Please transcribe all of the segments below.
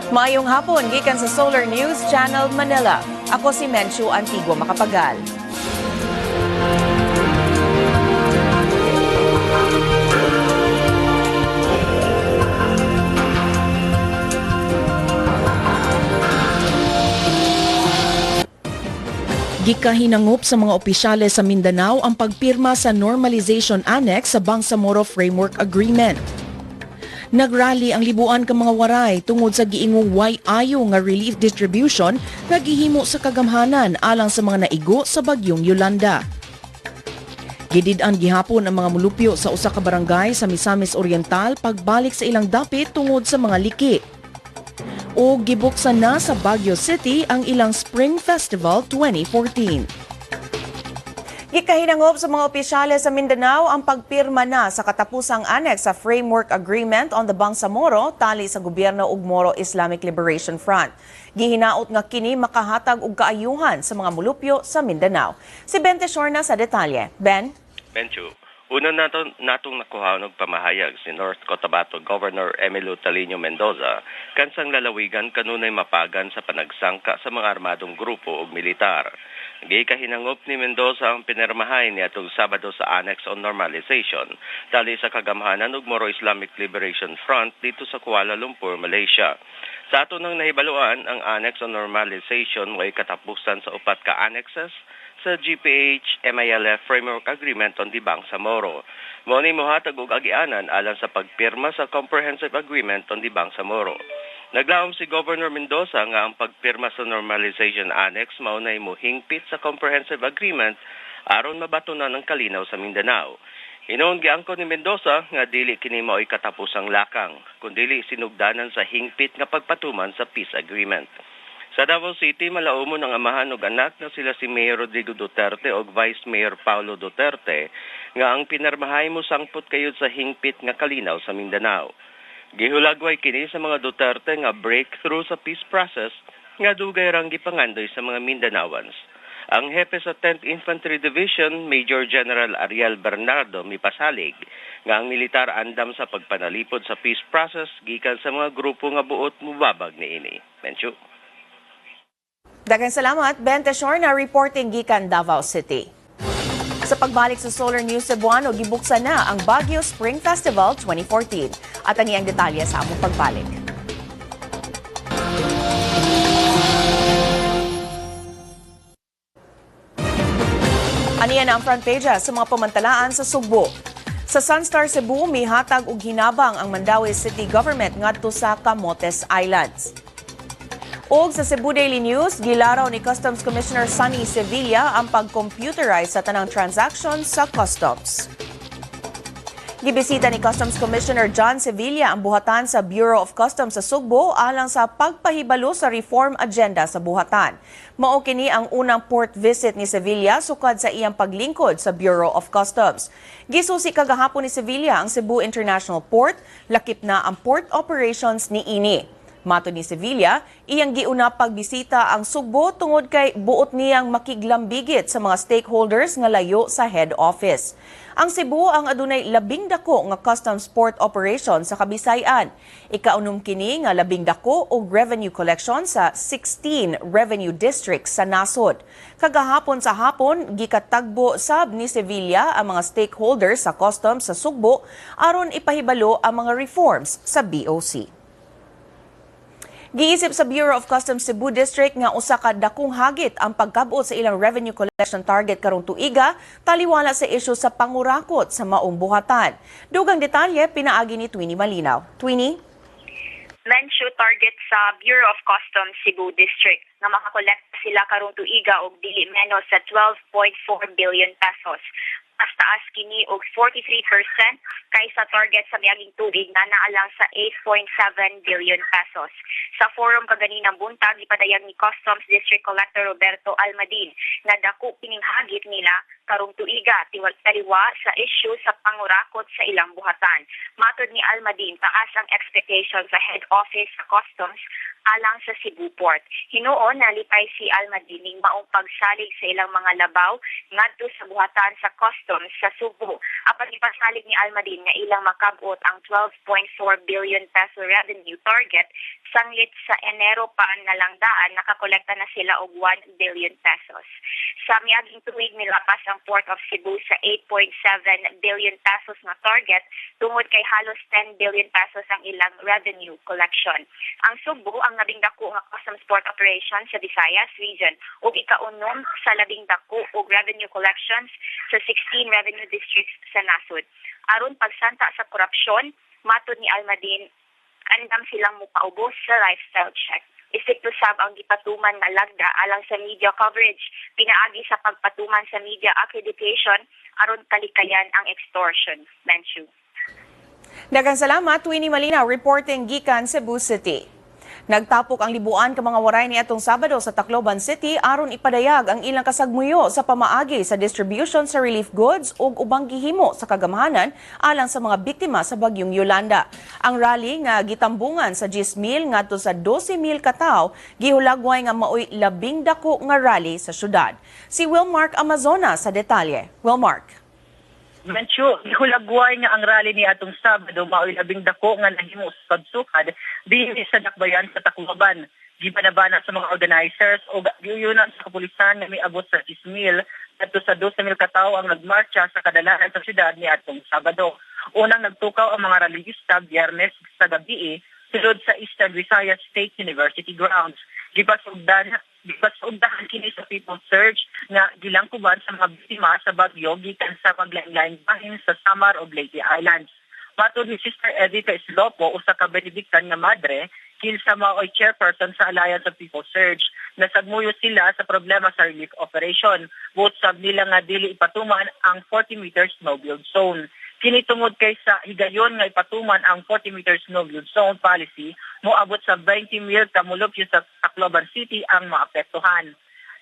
Maayong hapon, gikan sa Solar News Channel Manila. Ako si Menchu Antigua Macapagal. Gikahinangop sa mga opisyales sa Mindanao ang pagpirma sa Normalization Annex sa Bangsamoro Framework Agreement. Nagrally ang libuan ka mga waray tungod sa giingong way-ayo nga relief distribution nga gihimo sa kagamhanan alang sa mga naigo sa bagyong Yolanda. Gidid-an gihapon ang mga mulupyo sa usa ka barangay sa Misamis Oriental pagbalik sa ilang dapit tungod sa mga liki. O gibuksan na sa Baguio City ang ilang Spring Festival 2014. Gikahinangop sa mga opisyales sa Mindanao ang pagpirma na sa katapusang annex sa Framework Agreement on the Bangsamoro tali sa gobyerno ug Moro Islamic Liberation Front. Gihinaot nga kini makahatag og kaayuhan sa mga mulupyo sa Mindanao. Si Ben Teshorna sa detalye. Ben? Benchu, una natong nakuha og pamahayag si North Cotabato Governor Emilio Talino Mendoza kansang lalawigan kanunay mapagan sa panagsangka sa mga armadong grupo ug militar. Gikahinangop ni Mendoza ang pinirmahay niadtong Sabado sa Annex on Normalization tali sa kagamhanan ug Moro Islamic Liberation Front dito sa Kuala Lumpur, Malaysia. Sa ato nang nahibaluan, ang Annex on Normalization way katapusan sa upat ka annexes sa GPH-MILF Framework Agreement on the Bangsamoro. Mao ni mohatag og agianan alang sa pagpirma sa Comprehensive Agreement on the Bangsamoro. Naglaom si Governor Mendoza nga ang pagpirma sa Normalization Annex maunay mohingpit sa Comprehensive Agreement aron mabatunan ang kalinaw sa Mindanao. Hinoon giangko ni Mendoza nga dili kini mao'y katapusang lakang, kundili sinugdanan sa hingpit nga pagpatuman sa Peace Agreement. Sa Davao City, malaumon ang amahan ug anak na sila si Mayor Rodrigo Duterte ug Vice Mayor Paulo Duterte nga ang pinarmahay mo sangput kayod sa hingpit nga kalinaw sa Mindanao. Gihulagway kini sa mga Duterte nga breakthrough sa peace process nga dugay rang gipangandoy sa mga Mindanaoans. Ang hepe sa 10th Infantry Division, Major General Ariel Bernardo mipasalig nga ang militar andam sa pagpanalipod sa peace process gikan sa mga grupo nga buot mubabag niini. Menchu. Daghang salamat, Ben Teshorna reporting gikan Davao City. Sa pagbalik sa Solar News Cebuano, gibuksan na ang Baguio Spring Festival 2014. At ani ang detalye sa among pagbalik. Aniya na ang front page sa mga pamantalaan sa Sugbo. Sa Sunstar Cebu, mihatag og hinabang ang Mandaue City Government ngadto sa Camotes Islands. Og sa Cebu Daily News, gilaraw ni Customs Commissioner Sunny Sevilla ang pag-computerize sa tanang transaction sa customs. Gibisita ni Customs Commissioner John Sevilla ang buhatan sa Bureau of Customs sa Sugbo alang sa pagpahibalo sa reform agenda sa buhatan. Mao kini ang unang port visit ni Sevilla sukad sa iyang paglingkod sa Bureau of Customs. Gisusi kagahapon ni Sevilla ang Cebu International Port, lakip na ang port operations ni ini. Mato ni Sevilla, iyang giuna pagbisita ang Sugbo tungod kay buot niyang makiglambigit sa mga stakeholders nga layo sa head office. Ang Cebu ang adunay labing dako nga customs port operation sa Kabisayan. Ikaunom kini nga labing dako og revenue collection sa 16 revenue districts sa nasod. Kagahapon sa hapon, gikatagbo sab ni Sevilla ang mga stakeholders sa customs sa Sugbo aron ipahibalo ang mga reforms sa BOC. Giisip sa Bureau of Customs Cebu District nga usa ka dakong hagit ang pagkabot sa ilang revenue collection target karong tuiga taliwala sa isyu sa pangurakot sa maong buhatan. Dugang detalye pinaagi ni Twinnie Malinaw. Twinnie? Mention target sa Bureau of Customs Cebu District na makakolekt sila karong tuiga og dili menos sa 12.4 billion pesos. Mas taas kini og 43% kaysa target sa miaging tuig na naalang sa 8.7 billion pesos. Sa forum kaganinang buntag, ipadayag ni Customs District Collector Roberto Almadin na dako kining hagit nila karong tuiga taliwa sa issue sa pangurakot sa ilang buhatan. Matod ni Almadin, taas ang expectation sa head office sa Customs alang sa Cebu Port. Hinuon nalipay si Almadining maong pagsalig sa ilang mga labaw ngadto sa buhatan sa customs sa Cebu. Apan ipasalig ni Almadin nga ilang makabot ang 12.4 billion peso revenue target sanglit sa Enero pa nalang nakakolekta na sila og 1 billion pesos. Sa miaging tuig nilapas ang Port of Cebu sa 8.7 billion pesos na target tungod kay halos 10 billion pesos ang ilang revenue collection. Ang Cebu ang labing dako nga customs port operation sa Visayas region ug ikaunom sa labing dako og revenue collections sa 16 revenue districts sa nasod. Aron pagsanta sa korupsyon, matud ni Almadin, andam silang mupaubos sa lifestyle check. Isip tusab ang gipatuman nga lagda alang sa media coverage, pinaagi sa pagpatuman sa media accreditation aron kalikayan ang extortion. Mention. Daghang salamat, Winnie Malinaw, reporting gikan Cebu City. Nagtapok ang libuan ka mga waray ni atong Sabado sa Tacloban City aron ipadayag ang ilang kasagmuyo sa pamaagi sa distribution sa relief goods ug ubang gihimo sa kagamahanan alang sa mga biktima sa bagyong Yolanda. Ang rally nga gitambungan sa 10,000 ngadto sa 12,000 ka tawo gihulagway nga maoy labing dako nga rally sa syudad. Si Wilmark Amazona sa detalye. Wilmark. Mencho, ihulagway nga ang rally ni atong Sabado maoy labing dako nga nahimo sa pagsukad dinhi sa dakbayan sa Tacloban. Gibanabana sa mga organizers o giyunan sa kapulisan nga miabot sa 10,000 adto sa 12,000 ka tawo ang nagmarcha sa kadalanan sa syudad ni atong Sabado. Unang nagtukaw ang mga rallyista Biyernes sa gabi sulod sa Eastern Visayas State University grounds. Gipasugdahan kini sa People's Surge nga gilangkuban sa mga biktima sa bagyo gikan sa paglain-laing bahin sa Samar ug Leyte Islands. Matod ni Sister Edith Islopo, usa ka Benedictine nga madre, kilsa maoy chairperson sa Alliance of People's Surge. Nasagmuyo sila sa problema sa relief operation. Buot-sab nila nga dili ipatuman ang 40 meters no-build zone. Kini tungod kay sa higayon nga ipatuman ang 40 meters no-build zone policy, moabot sa 20,000 ka mulupyo sa Tacloban City ang maapektuhan.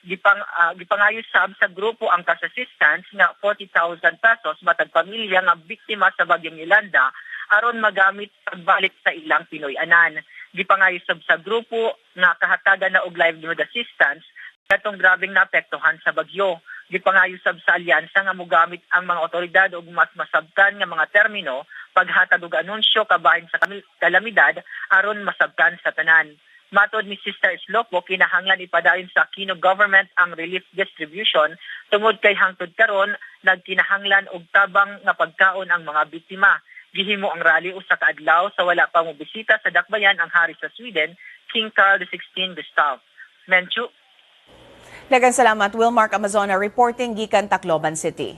Gipangayo sab sa grupo ang cash assistance nga 40,000 pesos matag pamilya nga biktima sa bagyong Yolanda aron magamit pagbalik sa ilang Pinoy-anan. Gipangayo sab sa grupo nga kahatagan na og livelihood assistance katong grabeng naapektuhan sa bagyo. Gipangayo sab sa alyansa nga mogamit ang mga otoridad og mas masabtan nga mga termino paghatag og anunsyo kabahin sa kalamidad aron masabtan sa tanan. Matod ni Sister Islopo, kinahanglan ipadayon sa Aquino government ang relief distribution tungod kay hangtod karon nagkinahanglan og tabang nga pagkaon ang mga biktima. Gihimo ang rally usa ka adlaw sa wala pa mobisita sa dakbayan ang hari sa Sweden, King Carl XVI Gustav. Menchu. Daghang salamat, Wilmark Amazona, reporting gikan Tacloban City.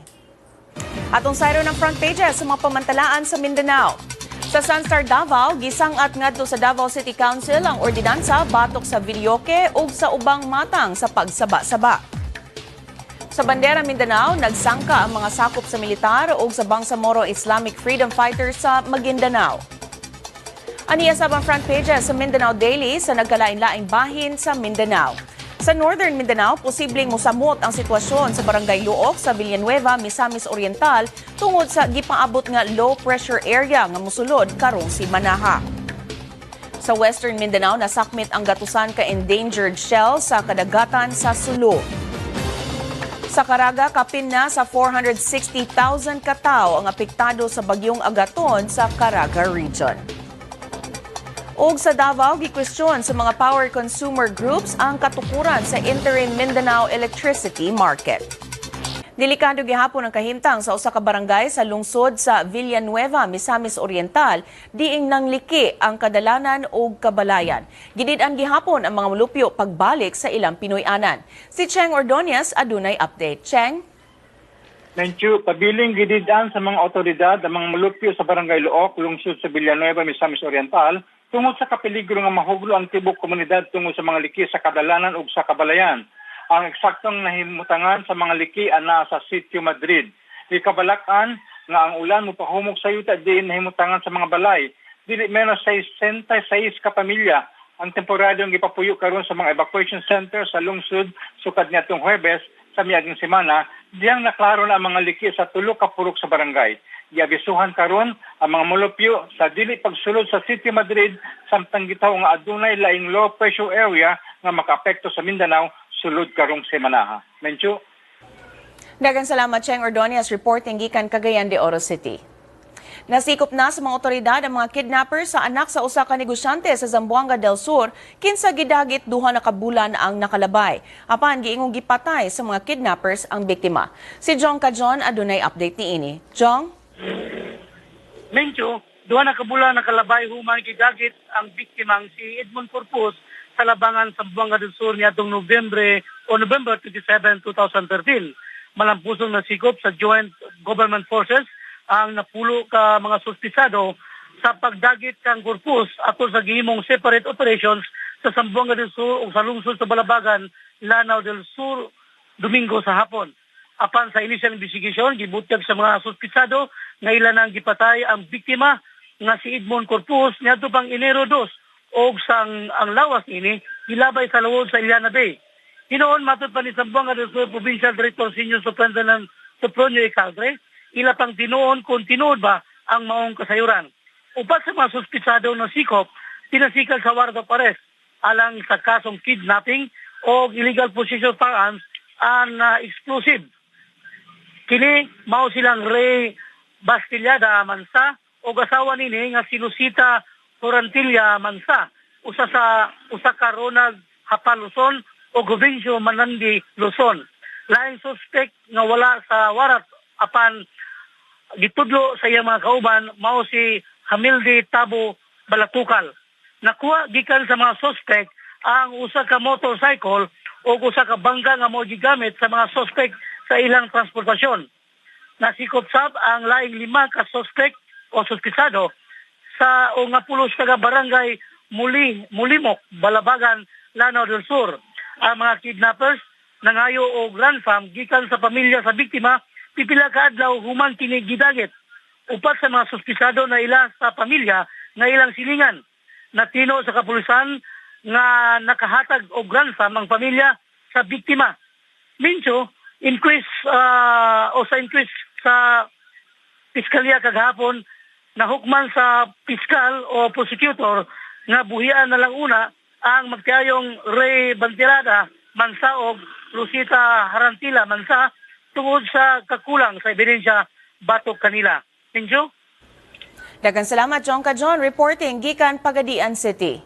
Atong sayro ng front pages sa mga pamantalaan sa Mindanao. Sa Sunstar Davao, gisangat ngadto sa Davao City Council ang ordinansa batok sa Villoque ug sa ubang matang sa pagsaba-saba. Sa Bandera Mindanao, nagsangka ang mga sakop sa militar ug sa Bangsamoro Islamic Freedom Fighters sa Maguindanao. Aniya sa front pages sa Mindanao Daily sa nagkalain-laing bahin sa Mindanao. Sa Northern Mindanao, posibleng mosamot ang sitwasyon sa Barangay Luok sa Villanueva, Misamis Oriental tungod sa gipaabot nga low pressure area nga mosulod karong si Manaha. Sa Western Mindanao, nasakmit ang gatusan ka endangered shell sa kadagatan sa Sulu. Sa Caraga, kapin na sa 460,000 katao ang apektado sa bagyong Agaton sa Caraga Region. Ug sa Davao, gikwestiyon sa mga power consumer groups ang katukuran sa interim Mindanao electricity market. Delikado gihapon ang kahimtang sa usa ka barangay sa lungsod sa Villanueva, Misamis Oriental, diing nangliki ang kadalanan ug kabalayan. Gidid-an gihapon ang mga mulupyo pagbalik sa ilang Pinoy-anan. Si Cheng Ordonez adunay update. Cheng? Menchu, pabiling gidid-an sa mga otoridad ang mga mulupyo sa Barangay Luok, lungsod sa Villanueva, Misamis Oriental, tungod sa kapeligro nga mahuglo ang tibok komunidad tungod sa mga liki sa kadalanan ug sa kabalayan. Ang eksaktong nahimutangan sa mga liki ana sa Sitio Madrid. Ikabalakan nga ang ulan mopahumok sa yuta diin nahimutangan sa mga balay. Dili menos 66 ka pamilya ang temporaryong gipapuyo karon sa mga evacuation center sa lungsod sukad niadtong Huwebes sa miaging semana. Diyang naklaro na ang mga liki sa tulo ka purok sa barangay. giabisuhan karon ang mga molupyo sa dili pagsulod sa City Madrid samtang gitaw nga adunay laing low pressure area nga makaapekto sa Mindanao sulod karong semana. Mencho. Daghang salamat Cheng Ordonez reporting gikan Cagayan de Oro City. Nasikop na sa mga otoridad ang mga kidnappers sa anak sa usa ka negosyante sa Zamboanga del Sur kinsa gidagit duha na kabulan ang nakalabay. Apan giingong gipatay sa mga kidnappers ang biktima. Si Jong Kajon adunay update niini. Jong? Mencho, duha na kabulan nakalabay human gidagit ang biktimang si Edmond Corpus sa labangan sa Zamboanga del Sur niadtong November 27, 2013. Malampusong nasikop sa Joint Government Forces ang napulo ka mga suspisado sa pagdagit kang Corpus ato sa gihimong separate operations sa Zamboanga del Sur o sa lungsod sa Balabagan, Lanao del Sur, Domingo sa hapon. Apan sa initial investigation, gibutyag sa mga suspisado nga ilan ang gipatay ang biktima nga si Edmond Corpus niadto pang Enero 2 og sang ang lawas ini gilabay sa lawod sa Iliana Bay. Hinoon matod pa ni Zamboanga del Sur Provincial Director Senior Superintendent Sopronio Icaldre, ila pang tinuon kung tinuod ba ang maong kasayuran. Upat sa mga suspisado na sikop, tinasikal sa warrant of arrest alang sa kasong kidnapping o illegal possession of firearms and explosive. Kini mao silang Ray Bastillada Mansa o asawa nini nga si Lucita Torantilla Mansa, usa ka Ronald Hapa Luzon o Govincio Manandi Luzon. Laing suspect nga wala sa warat apan gitudlo sa iyang mga kauban mao si Hamildi Tabo Balatukal. Nakuha gikan sa mga suspect ang usa ka motorcycle o usa ka bangka nga mao gigamit sa mga suspect sa ilang transportasyon. Nasikop sab ang laing 5 ka suspect o suspisado sa o nga pulos taga barangay Mulimok, Balabagan, Lanao del Sur. Ang mga kidnappers nangayo og ransom gikan sa pamilya sa biktima pipila ka adlaw human kini gidagit. Upat sa mga suspisado na ila sa pamilya nga ilang silingan. Natino sa kapulisan nga nakahatag og ransom ang pamilya sa biktima. Mincho, increase sa piskalya kagahapon na hukman sa piskal o prosecutor nga buhian na lang una ang magtiyayong Ray Bantirada Mansa o Lucita Harantila Mansa tungod sa kakulang sa ebidensya batok kanila. Minjo? Daghang salamat Jong Kajon reporting gikan Pagadian City.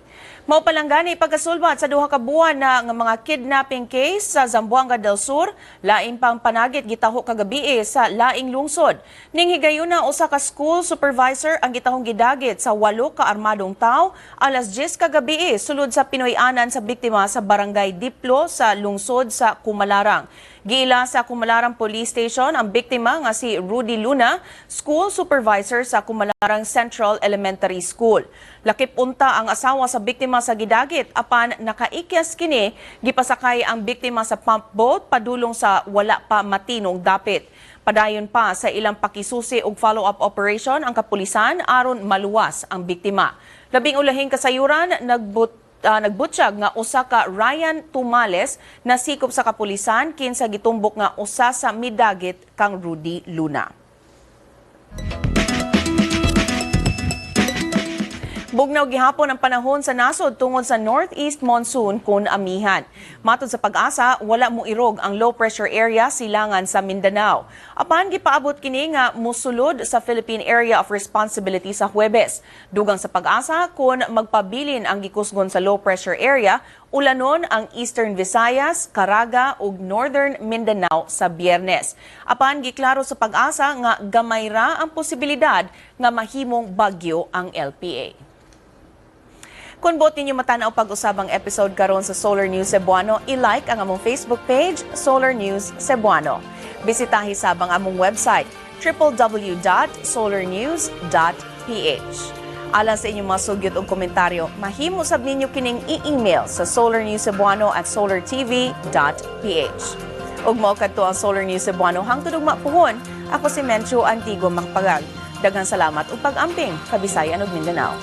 Mao palanggani pagkasulbat sa duha ka buwan na nga mga kidnapping case sa Zamboanga del Sur, lain pang panagit gitaho kagabi sa laing lungsod. Ning higayuna usa ka school supervisor ang gitahong gidagit sa 8 ka armadong tao alas 10 kagabi sulod sa Pinoy-anan sa biktima sa barangay Diplo sa lungsod sa Kumalarang. Giila sa Kumalarang Police Station ang biktima nga si Rudy Luna, school supervisor sa Kumalarang Central Elementary School. Lakip unta ang asawa sa biktima sa gidagit apan nakaikyas kini gipasakay ang biktima sa pump boat padulong sa wala pa matinong dapit. Padayon pa sa ilang pakisusi ug follow-up operation ang kapulisan aron maluwas ang biktima. Labing ulahing kasayuran nagbutsyag nga usa ka Ryan Tumales na sikop sa kapulisan kinsa gitumbok nga usa sa midagit kang Rudy Luna. Bugnaw gihapon ang panahon sa nasod tungod sa northeast monsoon kun amihan. Matod sa Pag-asa, wala mo irog ang low pressure area silangan sa Mindanao. Apan gipaabot kini nga musulod sa Philippine Area of Responsibility sa Huwebes. Dugang sa Pag-asa kun magpabilin ang gikusgon sa low pressure area, ulanon ang Eastern Visayas, Caraga ug Northern Mindanao sa Biyernes. Apan giklaro sa Pag-asa nga gamay ra ang posibilidad nga mahimong bagyo ang LPA. Kung bot ninyo matanaw pag-usabang episode karon sa Solar News Cebuano, i-like ang among Facebook page, Solar News Cebuano. Bisitahi sabang among website, www.solarnews.ph. Alang sa inyong mga sugyot o komentaryo, mahimo sab ninyo kining i-email sa solarnewscebuano@solartv.ph. Ug mao kadto ang Solar News Cebuano hangtod ug mapuhon. Ako si Mencho Antigo Magpagag. Daghang salamat ug pag-amping Kabisayan ug Mindanao.